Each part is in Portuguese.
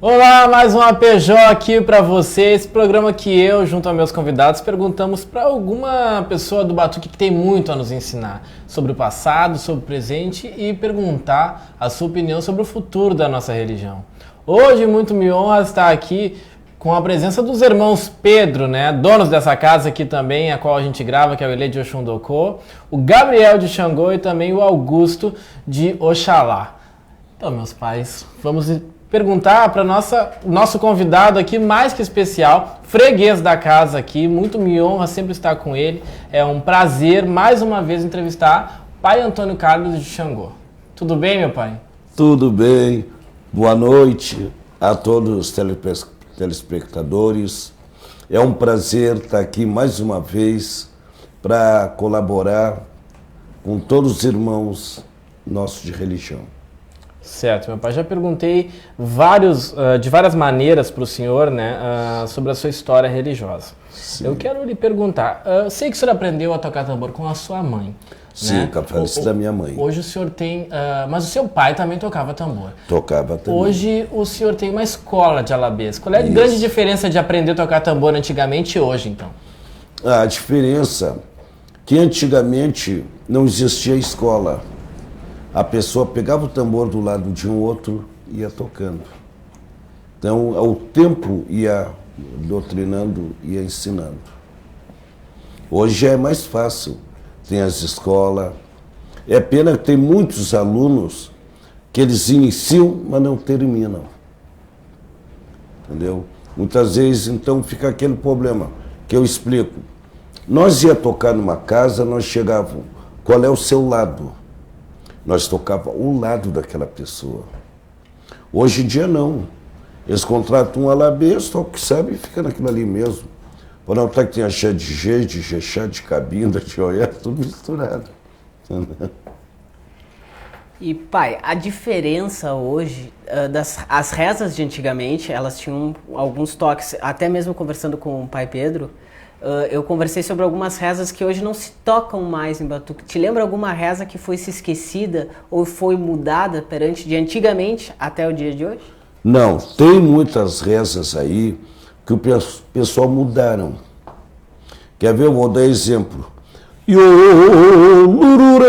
Olá, mais um APJ aqui para você. Esse programa que eu, junto aos meus convidados, perguntamos para alguma pessoa do Batuque que tem muito a nos ensinar sobre o passado, sobre o presente e perguntar a sua opinião sobre o futuro da nossa religião. Hoje, muito me honra estar aqui com a presença dos irmãos Pedro, né, donos dessa casa aqui também, a qual a gente grava, que é o Ele de Oxundocô, o Gabriel de Xangô e também o Augusto de Oxalá. Então, meus pais, vamos perguntar para nosso convidado aqui, mais que especial, freguês da casa aqui, muito me honra sempre estar com ele. É um prazer, mais uma vez, entrevistar o pai Antônio Carlos de Xangô. Tudo bem, meu pai? Tudo bem. Boa noite a todos os telespectadores. É um prazer estar aqui mais uma vez para colaborar com todos os irmãos nossos de religião. Certo, meu pai. Já perguntei de várias maneiras para o senhor, né, sobre a sua história religiosa. Sim. Eu quero lhe perguntar, sei que o senhor aprendeu a tocar tambor com a sua mãe. Sim, né? com a falecida da minha mãe. Hoje o senhor tem... mas o seu pai também tocava tambor. Tocava também. Hoje o senhor tem uma escola de alabês. Qual é a grande diferença de aprender a tocar tambor antigamente e hoje, então? A diferença é que antigamente não existia escola. A pessoa pegava o tambor do lado de um outro e ia tocando. Então, o tempo ia doutrinando, ia ensinando. Hoje é mais fácil. Tem as escolas. É pena que tem muitos alunos que eles iniciam, mas não terminam. Entendeu? Muitas vezes, então, fica aquele problema que eu explico. Nós ia tocar numa casa, nós chegávamos, qual é o seu lado? Nós tocávamos o lado daquela pessoa. Hoje em dia, não. Eles contratam um alabês, toca o que sabe e fica naquilo ali mesmo. Para não estar que tem axé de G, de Jexá, de Cabinda, de Oiá, tudo misturado. E, pai, a diferença hoje, as rezas de antigamente, elas tinham alguns toques, até mesmo conversando com o pai Pedro, eu conversei sobre algumas rezas que hoje não se tocam mais em Batuque. Te lembra alguma reza que foi se esquecida ou foi mudada perante de antigamente até o dia de hoje? Não, tem muitas rezas aí que o pessoal mudaram. Quer ver? Eu vou dar exemplo. Iolurure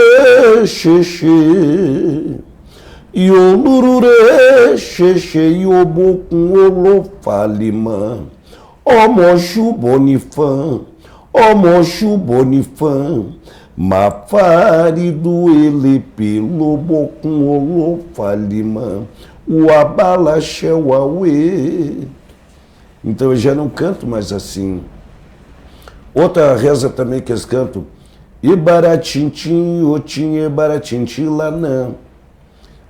xexe, iolurure xexe, iobocum olofalima. Ó mocho bonifã, mafari do elepe, lobo com olofalima, o abalaxe o auê. Então eu já não canto mais assim. Outra reza também que eles cantam, ibaratintim, otim, ibaratintim, lanã.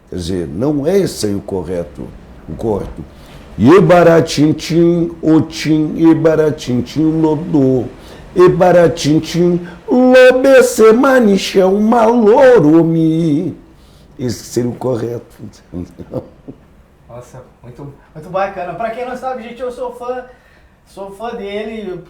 Quer dizer, não é esse aí o correto. Ibaratintim, otim, ibaratintim, lodô, ibaratintim, lobecemanichão, maloromi. Esse seria o correto. Nossa, muito bacana. Pra quem não sabe, gente, eu sou fã dele,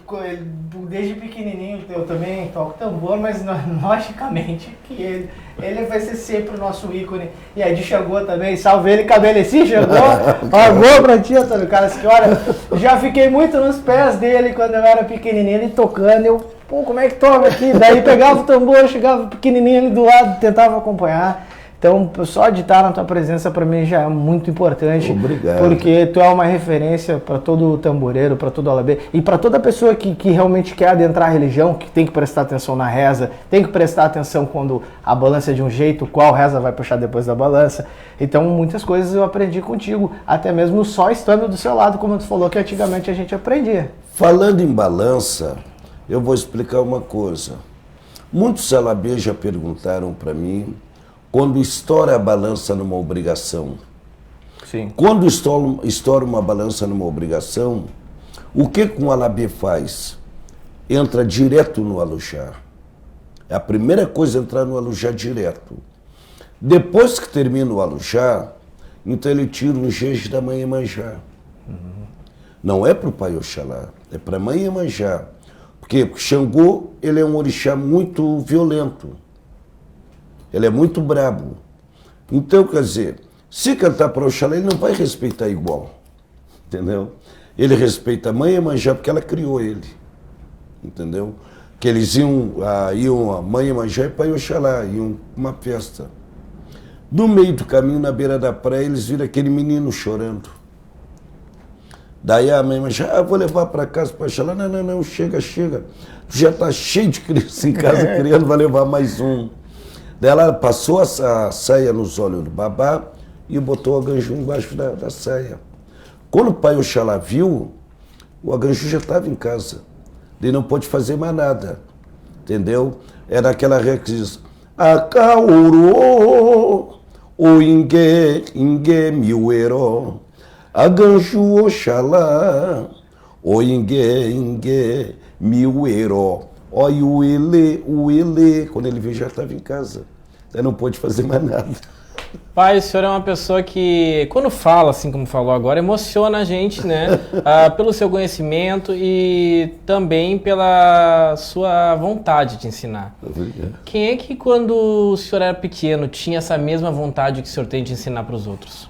desde pequenininho. Eu também toco tambor, mas logicamente que ele vai ser sempre o nosso ícone. E aí de Xangô também, salve ele, Cabeleci, Xangô. Amor pra ti, Antônio Carlos, que olha, já fiquei muito nos pés dele quando eu era pequenininho, ele tocando, como é que toca aqui? Daí pegava o tambor, chegava pequenininho ali do lado, tentava acompanhar. Então, só de estar na tua presença para mim já é muito importante. Obrigado. Porque tu é uma referência para todo tamboreiro, para todo alabê e para toda pessoa que realmente quer adentrar a religião, que tem que prestar atenção na reza, tem que prestar atenção quando a balança é de um jeito, qual reza vai puxar depois da balança. Então, muitas coisas eu aprendi contigo, até mesmo só estando do seu lado, como tu falou que antigamente a gente aprendia. Falando em balança, eu vou explicar uma coisa. Muitos alabês já perguntaram para mim quando estoura a balança numa obrigação. Sim. Quando estoura uma balança numa obrigação, o que um alabê faz? Entra direto no alujá. É a primeira coisa, entrar no alujá direto. Depois que termina o alujá, então ele tira um jeje da mãe Iemanjá. Não é para o pai Oxalá, é para a mãe Iemanjá. Porque Xangô, ele é um orixá muito violento. Ele é muito brabo. Então, quer dizer, se cantar para Oxalá, ele não vai respeitar igual. entendeu? Ele respeita a mãe e a Iemanjá porque ela criou ele, entendeu? Que eles iam a mãe e a Iemanjá e pai Oxalá, iam pra uma festa. No meio do caminho, na beira da praia, eles viram aquele menino chorando. Daí a mãe Iemanjá, vou levar para casa para Oxalá. Não, chega. Tu já tá cheio de criança em casa criando, vai levar mais um. Daí ela passou a saia nos olhos do babá e botou o Aganju embaixo da saia. Quando o pai Oxalá viu, o Aganju já estava em casa. Ele não pôde fazer mais nada, entendeu? Era aquela regra que diz, Akauro, o Inge Miuero, Aganju Oxalá, o Inge Miuero. Olha o ele, quando ele viu já estava em casa. Ele não pôde fazer mais nada. Pai, o senhor é uma pessoa que, quando fala, assim como falou agora, emociona a gente, né? Pelo seu conhecimento e também pela sua vontade de ensinar. Obrigado. Quem é que, quando o senhor era pequeno, tinha essa mesma vontade que o senhor tem de ensinar para os outros?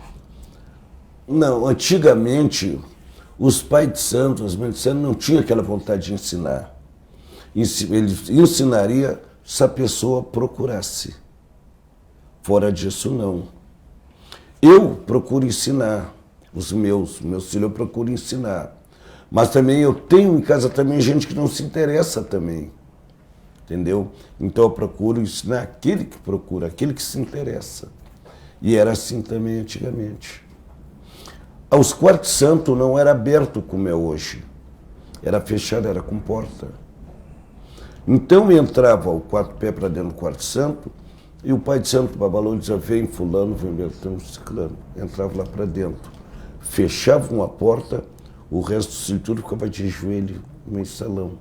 Não, antigamente, os pais de santo, as mães de santo, não tinham aquela vontade de ensinar. Ele ensinaria se a pessoa procurasse. Fora disso, não. Eu procuro ensinar os meus filhos, eu procuro ensinar. Mas também eu tenho em casa também gente que não se interessa também. Entendeu? Então eu procuro ensinar aquele que procura, aquele que se interessa. E era assim também antigamente. Os quartos santos não era aberto como é hoje. Era fechado, era com porta. Então entrava o quarto pé para dentro do quarto santo e o pai de santo Babalô dizia, vem fulano, vem Bertão, ciclano. Entrava lá para dentro. Fechavam a porta, o resto do cinturão ficava de joelho no salão.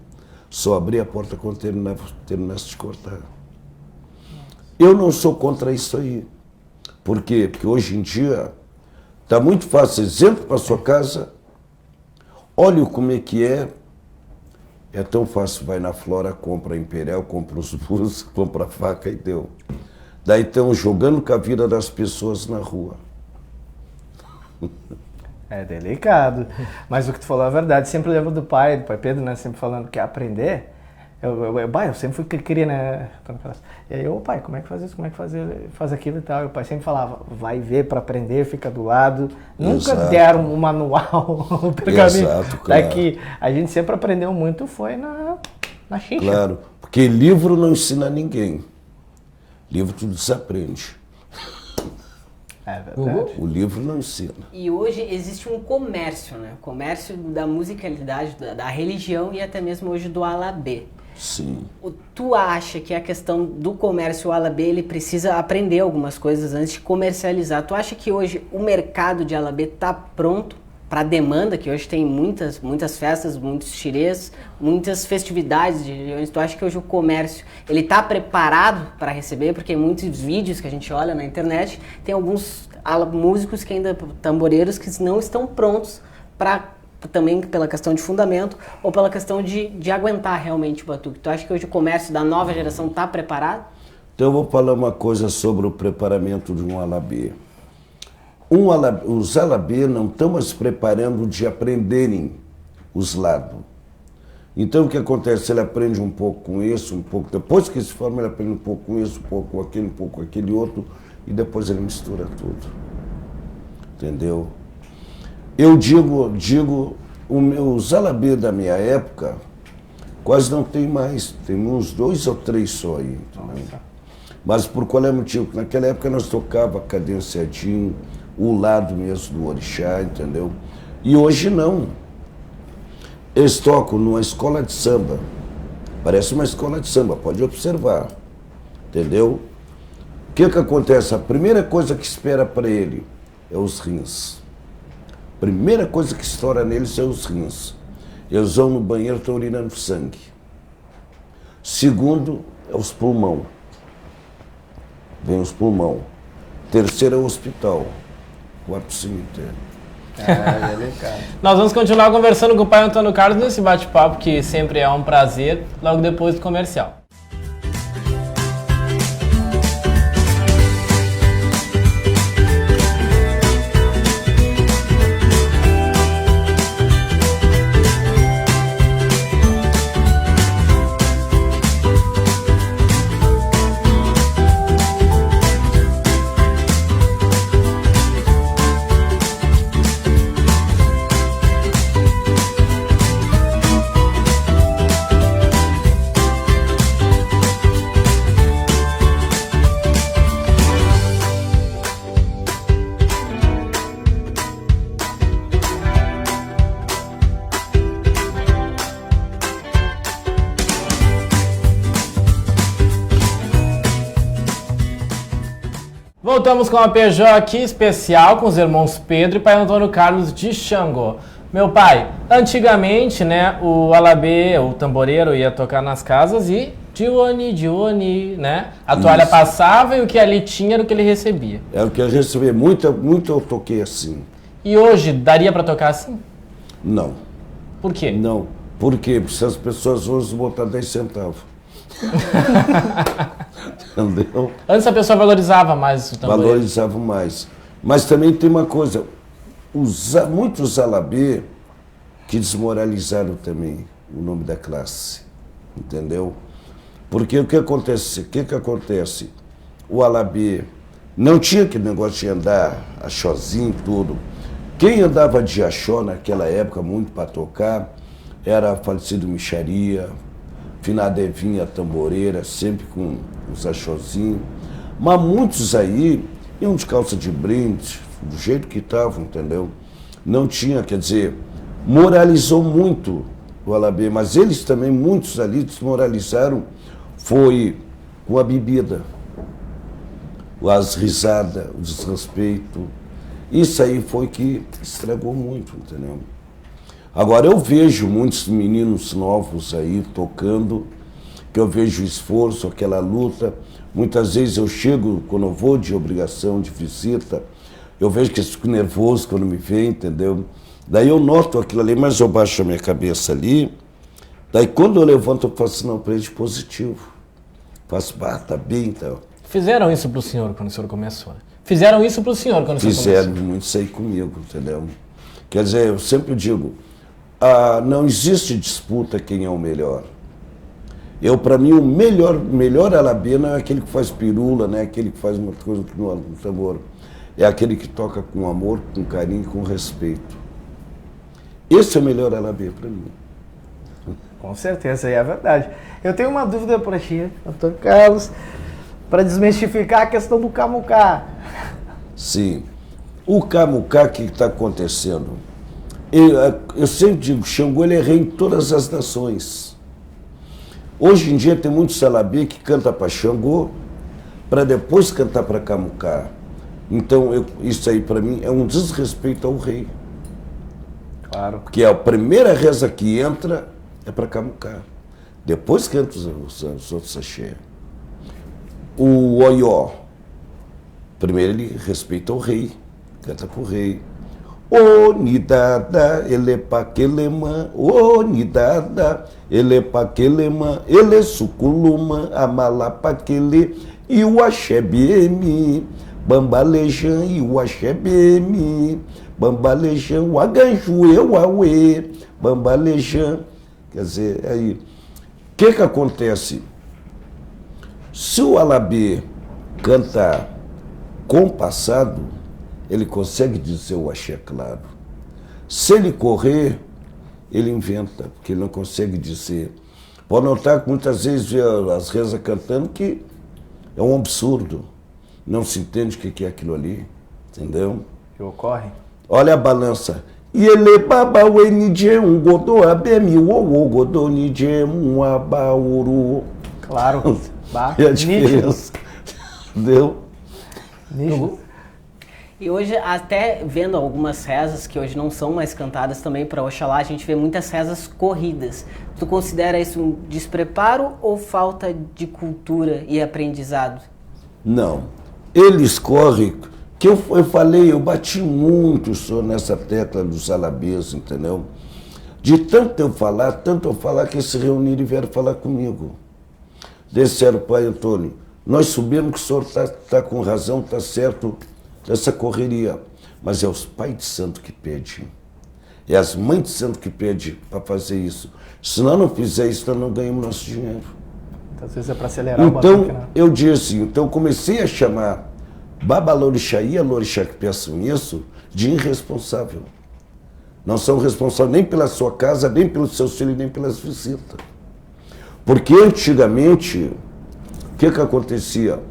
Só abria a porta quando terminasse de cortar. Eu não sou contra isso aí. Por quê? Porque hoje em dia está muito fácil. Exemplo para sua casa, olha como é que é. É tão fácil, vai na Flora, compra a Imperial, compra os burros, compra a faca e deu. Daí estão jogando com a vida das pessoas na rua. É delicado. Mas o que tu falou é verdade. Sempre lembro do pai Pedro, né? Sempre falando que aprender. Eu sempre fui queria, né? E aí, pai, como é que faz isso? Como é que faz aquilo e tal? E o pai sempre falava, vai ver para aprender, fica do lado. Nunca Exato. deram um manual, um pergaminho. Exato, claro. Daqui, a gente sempre aprendeu muito, foi na xixa. Claro, porque livro não ensina ninguém. Livro tu desaprende. É verdade. O livro não ensina. E hoje existe um comércio, né? Comércio da musicalidade, da religião e até mesmo hoje do Alabê. Sim. Tu acha que a questão do comércio, o Alabê, ele precisa aprender algumas coisas antes de comercializar? Tu acha que hoje o mercado de Alabê está pronto para a demanda, que hoje tem muitas festas, muitos xirês, muitas festividades de regiões? Tu acha que hoje o comércio ele está preparado para receber? Porque muitos vídeos que a gente olha na internet, tem alguns músicos que ainda, tamboreiros, que não estão prontos para, também pela questão de fundamento ou pela questão de aguentar realmente o batuque. Tu acha que hoje o comércio da nova geração está preparado? Então eu vou falar uma coisa sobre o preparamento de um Alabê. Os Alabê não estão mais preparando de aprenderem os lados. Então o que acontece? Ele aprende um pouco com isso, um pouco... Depois que se forma, ele aprende um pouco com isso, um pouco com aquele, um pouco com aquele outro, e depois ele mistura tudo. Entendeu? Eu digo, os Alabê da minha época quase não tem mais. Tem uns 2 ou 3 só aí. Entendeu? Mas por qual é o motivo? Naquela época nós tocava cadenciadinho, o lado mesmo do orixá, entendeu? E hoje não. Eles tocam numa escola de samba. Parece uma escola de samba, pode observar. Entendeu? O que acontece? A primeira coisa que espera para ele é os rins. A primeira coisa que estoura neles são os rins. Eles vão no banheiro, estão urinando sangue. Segundo, é os pulmão. Vem os pulmão. Terceiro é o hospital. Quarto, cemitério. Nós vamos continuar conversando com o pai Antônio Carlos nesse bate-papo, que sempre é um prazer, logo depois do comercial. Voltamos com a PJ aqui especial com os irmãos Pedro e pai Antônio Carlos de Xangô. Meu pai, antigamente, né, o alabê, o tamboreiro ia tocar nas casas e Dione, né? A toalha passava e o que ali tinha era o que ele recebia. É o que eu recebi. Muito eu toquei assim. E hoje, daria para tocar assim? Não. Por quê? Não. Por quê? Porque as pessoas hoje botar 10 centavos. Entendeu? Antes a pessoa valorizava mais o tamboreiro. Valorizava mais. Mas também tem uma coisa. Muitos alabê que desmoralizaram também o nome da classe. Entendeu? Porque o que acontece? O alabê não tinha aquele negócio de andar axózinho e tudo. Quem andava de axó naquela época, muito para tocar, era falecido Micharia, finada Evinha Tamboreira, sempre com os axózinhos. Mas muitos aí iam de calça de brinde, do jeito que estavam, entendeu? Não tinha, quer dizer, moralizou muito o alabê, mas eles também, muitos ali, desmoralizaram, foi com a bebida, as risadas, o desrespeito. Isso aí foi que estragou muito, entendeu? Agora eu vejo muitos meninos novos aí tocando, que eu vejo o esforço, aquela luta. Muitas vezes eu chego, quando eu vou de obrigação, de visita, eu vejo que eles ficam nervosos quando me veem, entendeu? Daí eu noto aquilo ali, mas eu baixo a minha cabeça ali. Daí quando eu levanto, eu faço não, para eles positivo. Faço, tá bem, então. Fizeram isso pro senhor quando o senhor começou, né? Fizeram isso pro senhor quando o senhor começou? Fizeram muito isso aí comigo, entendeu? Quer dizer, eu sempre digo, não existe disputa quem é o melhor. Para mim, o melhor alabê não é aquele que faz pirula, né? Aquele que faz uma coisa no tambor. É aquele que toca com amor, com carinho e com respeito. Esse é o melhor alabê para mim. Com certeza, é verdade. Eu tenho uma dúvida para ti, Antônio Carlos, para desmistificar a questão do camucá. Sim. O camucá, o que está acontecendo? Eu sempre digo, Xangô ele é rei em todas as nações. Hoje em dia tem muitos alabê que canta para Xangô, para depois cantar para camucá. Então, isso aí para mim é um desrespeito ao rei. Claro. Porque a primeira reza que entra é para camucá. Depois canta os outros axé. O oió, primeiro ele respeita o rei, canta para o rei. O nidada, ele paquelema, o nidada, ele paquelema, ele suculuma, amalapaquele, e o axé bemi, bambalejan, e o axé bemi, bambalejan, o aganju, o auê, bambalejan. Quer dizer, aí, o que acontece? Se o alabê canta compassado, ele consegue dizer o axé claro. Se ele correr, ele inventa, porque ele não consegue dizer. Pode notar que muitas vezes vê as rezas cantando que é um absurdo. Não se entende o que é aquilo ali, entendeu? Que ocorre. Olha a balança. E ele baba o nidje um godô abemi o godô nidje um abauru. Claro. E a diferença, entendeu? Nítido. E hoje, até vendo algumas rezas que hoje não são mais cantadas também para Oxalá, a gente vê muitas rezas corridas. Tu considera isso um despreparo ou falta de cultura e aprendizado? Não. Eles correm, que eu falei, eu bati muito só nessa tecla dos alabês, entendeu? De tanto eu falar que eles se reuniram e vieram falar comigo. Disseram, pai Antônio, nós sabemos que o senhor está com razão, está certo, essa correria. Mas é os pais de santo que pedem. É as mães de santo que pedem para fazer isso. Se nós não fizer isso, nós não ganhamos nosso dinheiro. Às vezes é para acelerar o Então, batuque, né? eu disse, então comecei a chamar Babalorixá e Alorixá que peçam isso de irresponsável. Não são responsáveis nem pela sua casa, nem pelos seus filhos, nem pelas visitas. Porque antigamente, o que acontecia?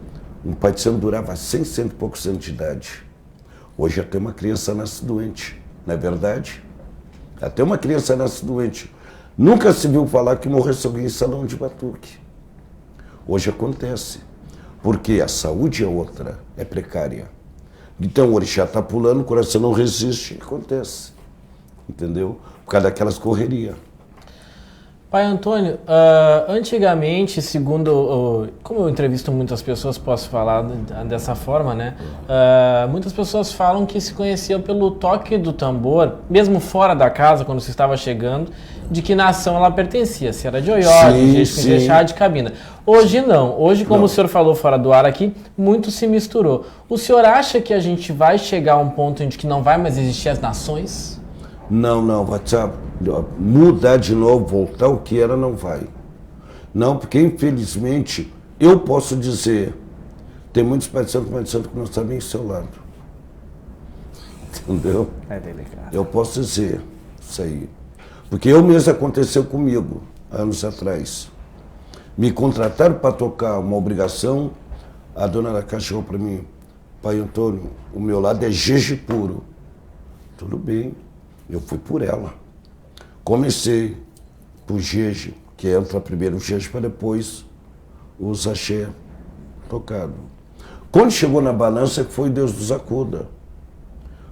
Um pai de santo durava 100, 100 e poucos anos de idade. Hoje até uma criança nasce doente, não é verdade? Até uma criança nasce doente. Nunca se viu falar que morresse alguém em salão de batuque. Hoje acontece. Porque a saúde é outra, é precária. Então o orixá está pulando, o coração não resiste, acontece. Entendeu? Por causa daquelas correrias. Pai Antônio, antigamente, segundo, como eu entrevisto muitas pessoas, posso falar dessa forma, né? Muitas pessoas falam que se conheciam pelo toque do tambor, mesmo fora da casa, quando se estava chegando, de que nação ela pertencia, se era de Oió, de Jexá, de Cabina. Hoje não. Hoje, como o senhor falou fora do ar aqui, muito se misturou. O senhor acha que a gente vai chegar a um ponto em que não vai mais existir as nações? Não, vai mudar de novo, voltar ao que era, não vai. Não, porque infelizmente, eu posso dizer, tem muitos pais de santo que não sabem o seu lado. Entendeu? É delicado. Eu posso dizer isso aí. Porque eu mesmo aconteceu comigo, anos atrás. Me contrataram para tocar uma obrigação, a dona da casa chegou para mim, pai Antônio, o meu lado é jeje puro. Tudo bem, eu fui por ela. Comecei por jeje, que entra primeiro o jeje para depois os axé tocado. Quando chegou na balança, que foi Deus nos acuda.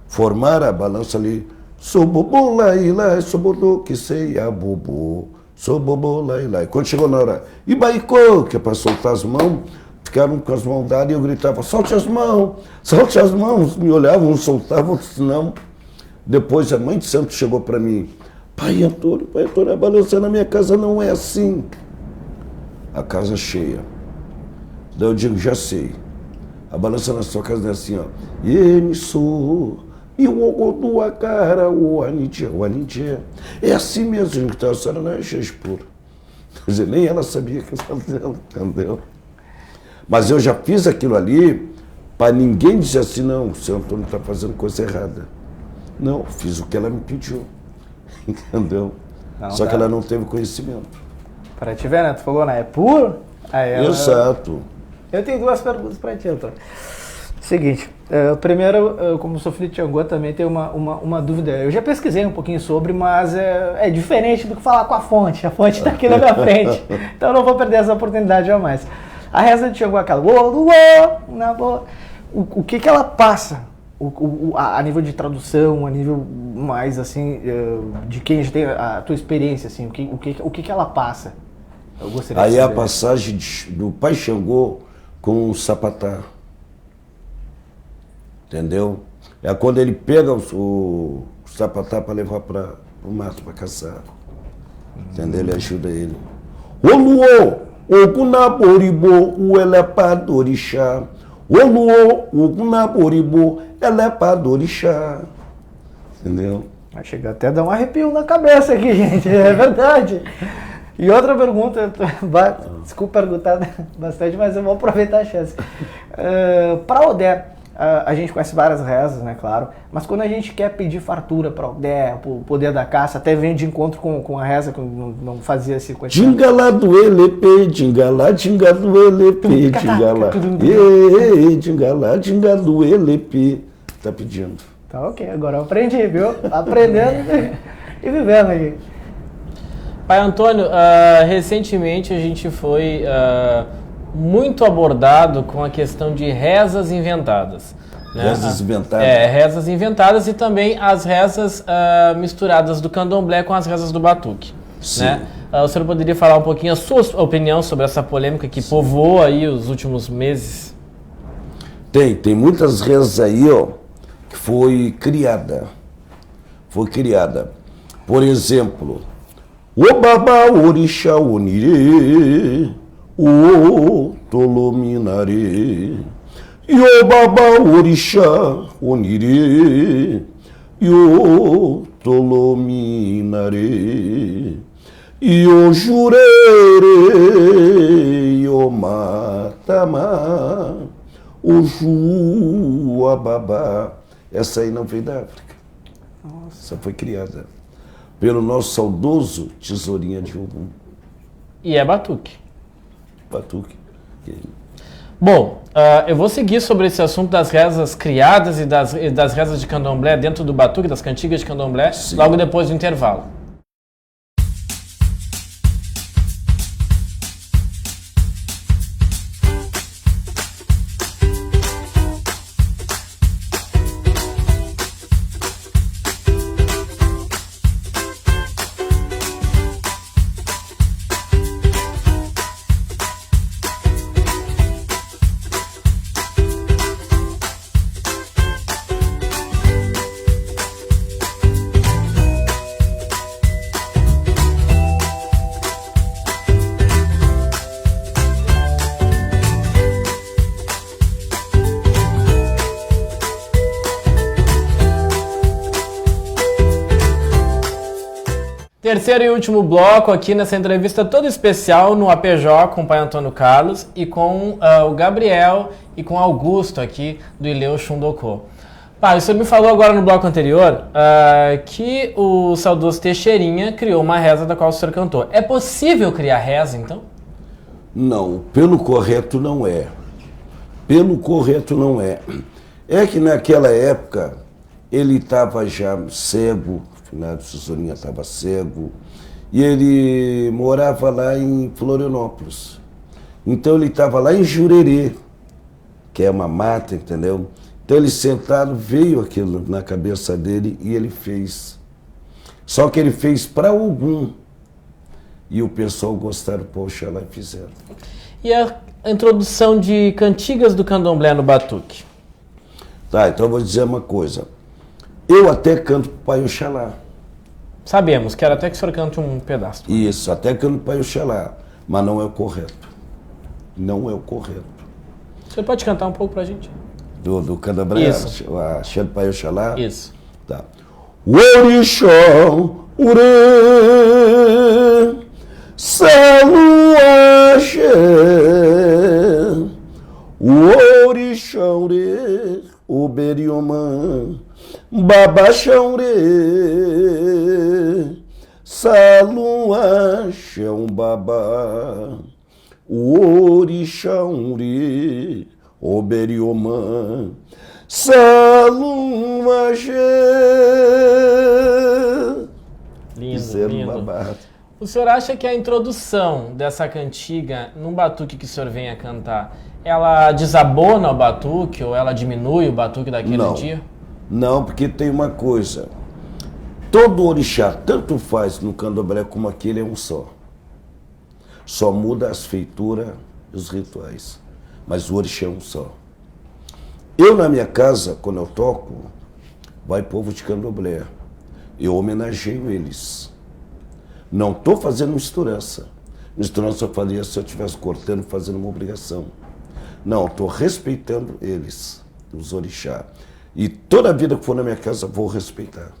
Formaram a balança ali, sou bobo lá e lá, sou bobo que sei a bobo, sou bobo lá e lá. E quando chegou na hora, e baicou, que é para soltar as mãos, ficaram com as mãos dadas e eu gritava, solte as mãos, me olhavam, não soltavam, outros não. Depois a mãe de santo chegou para mim, pai Antônio, a balança na minha casa não é assim. A casa cheia. Daí eu digo, já sei. A balança na sua casa não é assim, ó. E o ogo a cara, o anitia. É assim mesmo, gente, que a senhora não é jeje puro. Quer dizer, nem ela sabia que era dela, entendeu? Mas eu já fiz aquilo ali para ninguém dizer assim, não, o seu Antônio está fazendo coisa errada. Não, fiz o que ela me pediu. Entendeu? Não, só que ela não teve conhecimento. Para te ver, né? Tu falou, né? É puro? Aí Exato. Eu tenho duas perguntas para ti, Antônio. Seguinte, primeiro, como sou filho de Tiangô, também tenho uma dúvida. Eu já pesquisei um pouquinho sobre, mas é diferente do que falar com a fonte. A fonte está aqui na minha frente. Então eu não vou perder essa oportunidade jamais. A reza de Tiangô é aquela... O que ela passa? A nível de tradução, a nível mais assim, de quem já tem a tua experiência, assim, o que ela passa? Eu gostaria aí de saber. A passagem do Pai Xangô com o sapatá. Entendeu? É quando ele pega o sapatá para levar para o mato, para caçar. Entendeu? Ele ajuda ele. Oluô, ogunaboribo, o elepadorixá. Oluô, ogunaboribo, elepadorixá. Entendeu? Vai chegar até a dar um arrepio na cabeça aqui, gente. É verdade. E outra pergunta, desculpa perguntar bastante, mas eu vou aproveitar a chance. Para Odé, a gente conhece várias rezas, né, claro, mas quando a gente quer pedir fartura para Odé, o poder da caça, até vem de encontro com a reza que não fazia esse coisa. Dingala do elepe, dingala do elepe, dingala do elepe. Tá pedindo. Tá ok, agora eu aprendi, viu? Aprendendo e vivendo aqui. Pai Antônio, recentemente a gente foi muito abordado com a questão de rezas inventadas. Né? Rezas inventadas? Rezas inventadas e também as rezas misturadas do candomblé com as rezas do batuque. Sim. Né? O senhor poderia falar um pouquinho a sua opinião sobre essa polêmica que povoou aí os últimos meses? Tem muitas rezas aí, ó, que foi criada. Por exemplo, o Baba Orixá Onire, o Tolominare, e o Baba Orixá Onire, e o Tolominare, e o Jurere, e o Matama, o Juababá. Essa aí não veio da África. Nossa. Essa foi criada pelo nosso saudoso Tesourinha de Ogum. E é batuque. Batuque. Bom, eu vou seguir sobre esse assunto das rezas criadas e das rezas de candomblé dentro do batuque, das cantigas de candomblé, sim, logo depois do intervalo. Terceiro e último bloco aqui nessa entrevista toda especial no APJ com o pai Antônio Carlos e com o Gabriel e com o Augusto aqui do Ileu Xundocô. Pai, o senhor me falou agora no bloco anterior que o saudoso Teixeirinha criou uma reza da qual o senhor cantou. É possível criar reza, então? Não, pelo correto não é. Pelo correto não é. É que naquela época ele estava já cego, afinal o Teixeirinha estava cego, e ele morava lá em Florianópolis. Então ele estava lá em Jurerê, que é uma mata, entendeu? Então ele sentado, veio aquilo na cabeça dele e ele fez. Só que ele fez para algum. E o pessoal gostaram, poxa, lá fizeram. E a introdução de cantigas do candomblé no batuque? Tá, então eu vou dizer uma coisa. Eu até canto pro Pai Oxalá. Sabemos, quero até que o senhor cante um pedaço. Isso, até canto pro Pai Oxalá. Mas não é o correto. Não é o correto. O senhor pode cantar um pouco pra gente? Do candomblé? Isso. A Xé do Pai Oxalá? Isso. Tá. O Orixão, Urê, Saluaxé, o Orixão, Urê, o Beriomã, Babaxão, Urê, Saluaxé, um babá, o Orixão, Urê, o Beriomã, Saluaxé. Lindo, lindo. O senhor acha que a introdução dessa cantiga num batuque que o senhor vem a cantar, ela desabona o batuque ou ela diminui o batuque daquele dia? Não, porque tem uma coisa. Todo orixá, tanto faz no candomblé como aquele, é um só. Só muda as feituras e os rituais. Mas o orixá é um só. Eu, na minha casa, quando eu toco, vai povo de candomblé. Eu homenageio eles. Não estou fazendo misturança. Misturança eu faria se eu estivesse cortando, fazendo uma obrigação. Não, estou respeitando eles, os orixá. E toda a vida que for na minha casa, vou respeitar.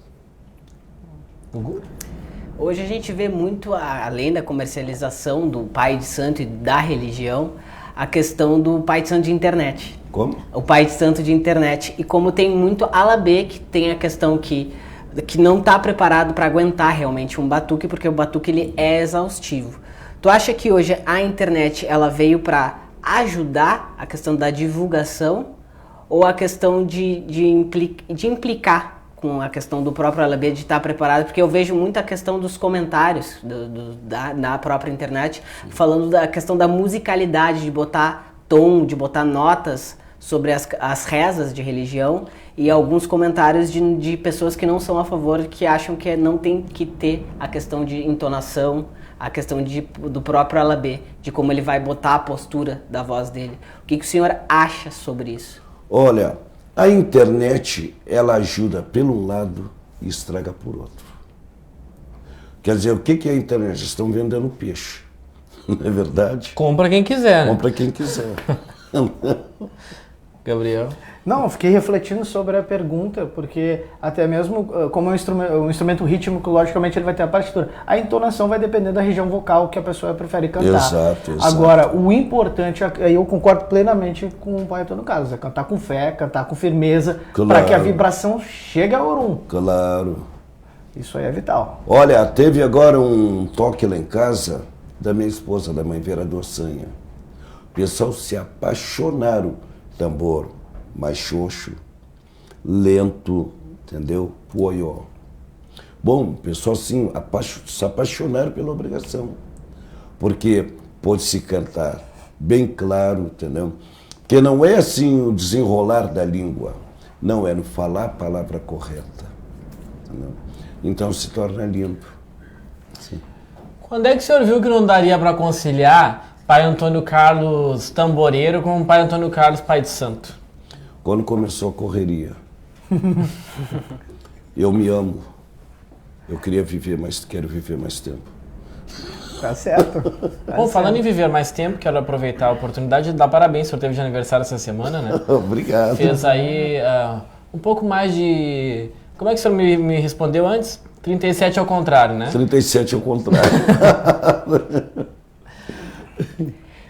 Hoje a gente vê muito, além da comercialização do pai de santo e da religião, a questão do pai de santo de internet. Como? O pai de santo de internet. E como tem muito alabê, que tem a questão que não está preparado para aguentar realmente um batuque, porque o batuque ele é exaustivo. Tu acha que hoje a internet ela veio para ajudar a questão da divulgação ou a questão de implicar com a questão do próprio alabê de estar preparado? Porque eu vejo muita questão dos comentários da própria internet falando da questão da musicalidade, de botar tom, de botar notas sobre as rezas de religião e alguns comentários de pessoas que não são a favor, que acham que não tem que ter a questão de entonação, a questão do próprio alabê, de como ele vai botar a postura da voz dele. O que o senhor acha sobre isso? Olha, a internet, ela ajuda por um lado e estraga por outro. Quer dizer, o que é a internet? Estão vendendo peixe, não é verdade? Compra quem quiser, né? Compra quem quiser. Gabriel? Não, eu fiquei refletindo sobre a pergunta, porque até mesmo como é um instrumento rítmico, logicamente ele vai ter a partitura. A entonação vai depender da região vocal que a pessoa prefere cantar. Exato. Agora, o importante, aí eu concordo plenamente com o pai Antônio Carlos, é cantar com fé, cantar com firmeza, Claro. para que a vibração chegue ao orum. Claro. Isso aí é vital. Olha, teve agora um toque lá em casa da minha esposa, da mãe vereador Sanha. O pessoal se apaixonaram. Tambor mais xoxo, lento, entendeu? Poió. Bom, o pessoal assim, se apaixonaram pela obrigação. Porque pode-se cantar bem claro, entendeu? Porque não é assim o desenrolar da língua. Não, é no falar a palavra correta. Entendeu? Então se torna limpo. Sim. Quando é que o senhor viu que não daria para conciliar pai Antônio Carlos tamboreiro com o pai Antônio Carlos pai de santo? Quando começou a correria. Eu me amo. Eu queria viver mais, quero viver mais tempo. Tá certo. Bom, falando em viver mais tempo, quero aproveitar a oportunidade de dar parabéns. O senhor teve de aniversário essa semana, né? Obrigado. Fez aí um pouco mais de... Como é que o senhor me respondeu antes? 37 ao contrário, né? 37 ao contrário.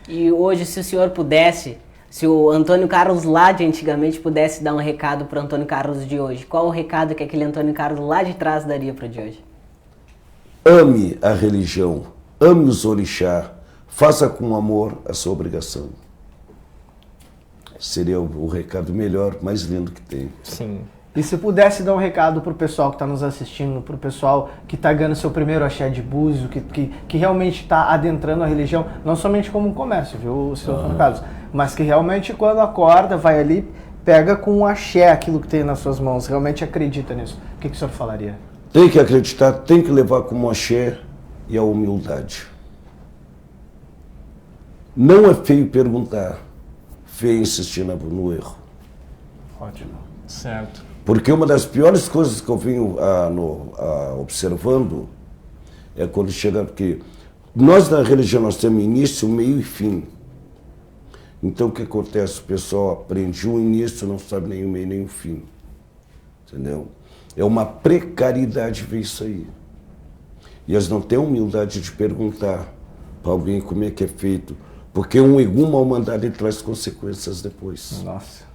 E hoje, se o senhor pudesse, se o Antônio Carlos lá de antigamente pudesse dar um recado para o Antônio Carlos de hoje, qual o recado que aquele Antônio Carlos lá de trás daria para o de hoje? Ame a religião, ame os orixá, faça com amor a sua obrigação. Seria o recado melhor, mais lindo que tem. Sim. E se pudesse dar um recado pro pessoal que está nos assistindo, pro pessoal que está ganhando seu primeiro axé de búzio, que realmente está adentrando a religião, não somente como um comércio, viu, seu Antônio Carlos, mas que realmente quando acorda, vai ali, pega com um axé aquilo que tem nas suas mãos, realmente acredita nisso. O que o senhor falaria? Tem que acreditar, tem que levar como axé e a humildade. Não é feio perguntar, feio insistir no erro. Ótimo. Certo. Porque uma das piores coisas que eu venho observando é quando chega... Porque nós na religião nós temos início, meio e fim. Então o que acontece? O pessoal aprende o início, não sabe nem o meio nem o fim. Entendeu? É uma precariedade ver isso aí. E eles não têm a humildade de perguntar para alguém como é que é feito. Porque um ego mal mandado ele traz consequências depois. Nossa.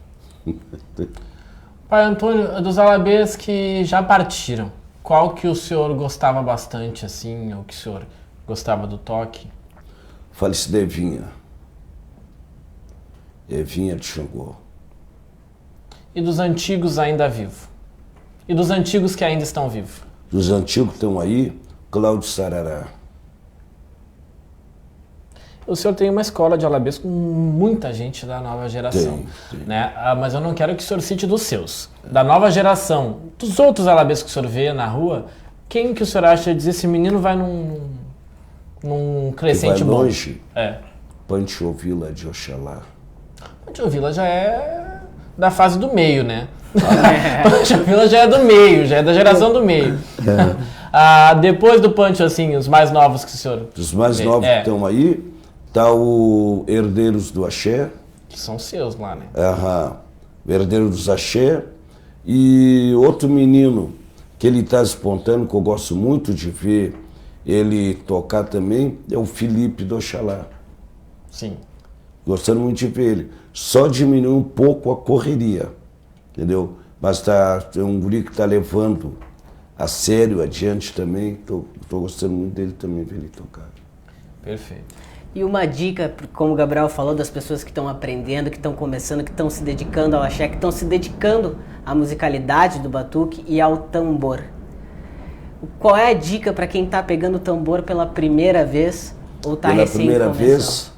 Pai Antônio, dos alabês que já partiram, qual que o senhor gostava bastante, assim, ou que o senhor gostava do toque? Falecida Evinha. Evinha de Xangô. E dos antigos ainda vivos? E dos antigos que ainda estão vivos? Dos antigos que estão aí, Cláudio Sarará. O senhor tem uma escola de alabês com muita gente da nova geração, Tem. né? Mas eu não quero que o senhor cite dos seus. Da nova geração, dos outros alabês que o senhor vê na rua, quem que o senhor acha de dizer esse menino vai num crescente vai bom? longe, É. Pancho Vila de Oxalá. Pancho Vila já é da fase do meio, né? Pancho Vila já é do meio, já é da geração do meio. Depois do Pancho, assim, os mais novos que o senhor Os mais vê. novos que estão aí, tá o Herdeiros do Axé. Que são seus lá, né? O Herdeiro dos Axé. E outro menino que ele está espontâneo, que eu gosto muito de ver ele tocar também, é o Felipe do Oxalá. Sim. Gostando muito de ver ele. Só diminuiu um pouco a correria, entendeu? Mas tem um guri que está levando a sério adiante também. Estou gostando muito dele também, ver ele tocar. Perfeito. E uma dica, como o Gabriel falou, das pessoas que estão aprendendo, que estão começando, que estão se dedicando ao axé, que estão se dedicando à musicalidade do batuque e ao tambor. Qual é a dica para quem está pegando o tambor pela primeira vez ou está Pela recém primeira começando? vez,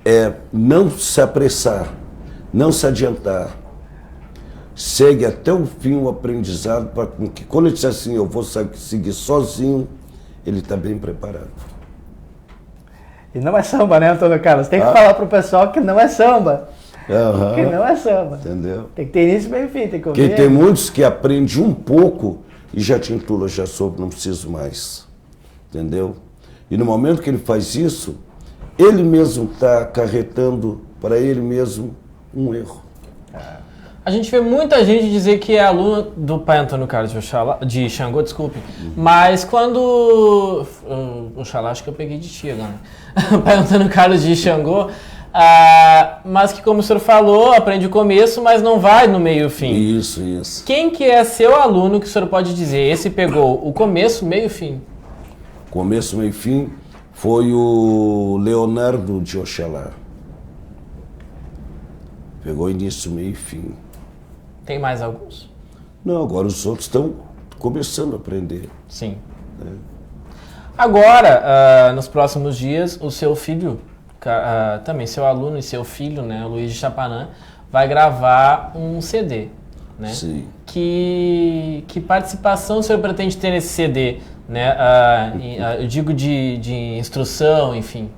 é não se apressar, não se adiantar. Segue até o fim o aprendizado, para que quando ele disser assim, eu vou seguir sozinho, ele está bem preparado. E não é samba, né, Antônio Carlos? Tem que falar pro pessoal que não é samba. Que não é samba. Entendeu? Tem que ter início, meio e fim, tem que ouvir. Porque tem muitos que aprendem um pouco e já titula, já soube, não preciso mais. Entendeu? E no momento que ele faz isso, ele mesmo está acarretando para ele mesmo um erro. A gente vê muita gente dizer que é aluno do pai Antônio Carlos de Xangô, desculpe. Mas quando... Oxalá, acho que eu peguei de ti agora. O pai Antônio Carlos de Xangô, mas que, como o senhor falou, aprende o começo, mas não vai no meio e o fim. Isso. Quem que é seu aluno que o senhor pode dizer? Esse pegou o começo, meio e fim. Começo, meio e fim foi o Leonardo de Oxalá. Pegou início, meio e fim. Tem mais alguns? Não, agora os outros estão começando a aprender. Sim. Agora, nos próximos dias, o seu filho, também seu aluno e seu filho, né, o Luiz de Chapanã, vai gravar um CD, né? Sim. Que participação o senhor pretende ter nesse CD, né? Eu digo de instrução, enfim.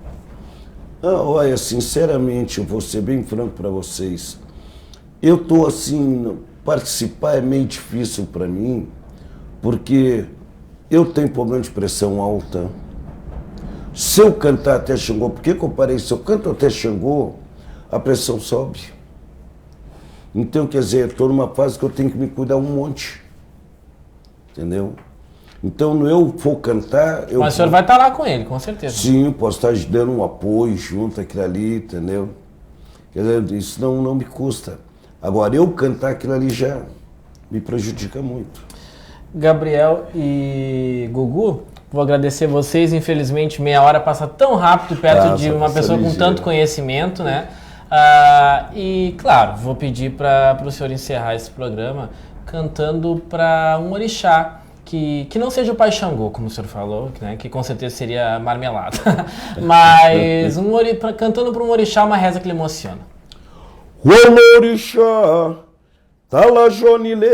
Olha, sinceramente, eu vou ser bem franco para vocês. Eu estou assim, participar é meio difícil para mim, porque eu tenho problema de pressão alta. Se eu cantar até Xangô, por que eu parei? Se eu canto até Xangô, a pressão sobe. Então, quer dizer, estou numa fase que eu tenho que me cuidar um monte. Entendeu? Então, no eu for cantar... Mas o senhor vai estar lá com ele, com certeza. Sim, posso estar dando um apoio junto àquilo ali, entendeu? Quer dizer, isso não me custa. Agora, eu cantar aquilo ali já me prejudica muito. Gabriel e Gugu, vou agradecer vocês. Infelizmente, meia hora passa tão rápido perto de uma pessoa com tanto conhecimento, né? E, claro, vou pedir para o senhor encerrar esse programa cantando para um orixá. Que não seja o Pai Xangô, como o senhor falou, né, que com certeza seria marmelada. Mas cantando para um orixá uma reza que lhe emociona. O orixá, talajonile,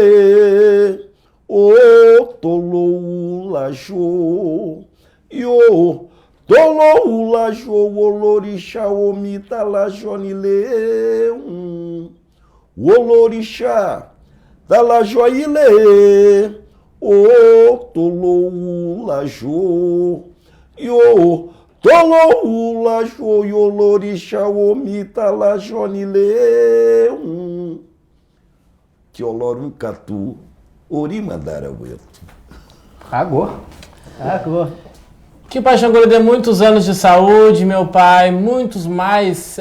o tolou lajô, yo, tolou lajô, o orixá, o mi talajonile, o orixá, talajoile, o tolou lajô, yo, tolou lajô, yo lorixá, o mita lajonile, que olorum catu, orimandaraweto. Agô. Que o Pai Xangô lhe dê muitos anos de saúde, meu pai, muitos mais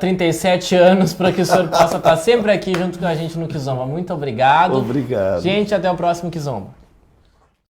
37 anos, para que o senhor possa estar sempre aqui junto com a gente no Kizomba. Muito obrigado. Obrigado. Gente, até o próximo Kizomba.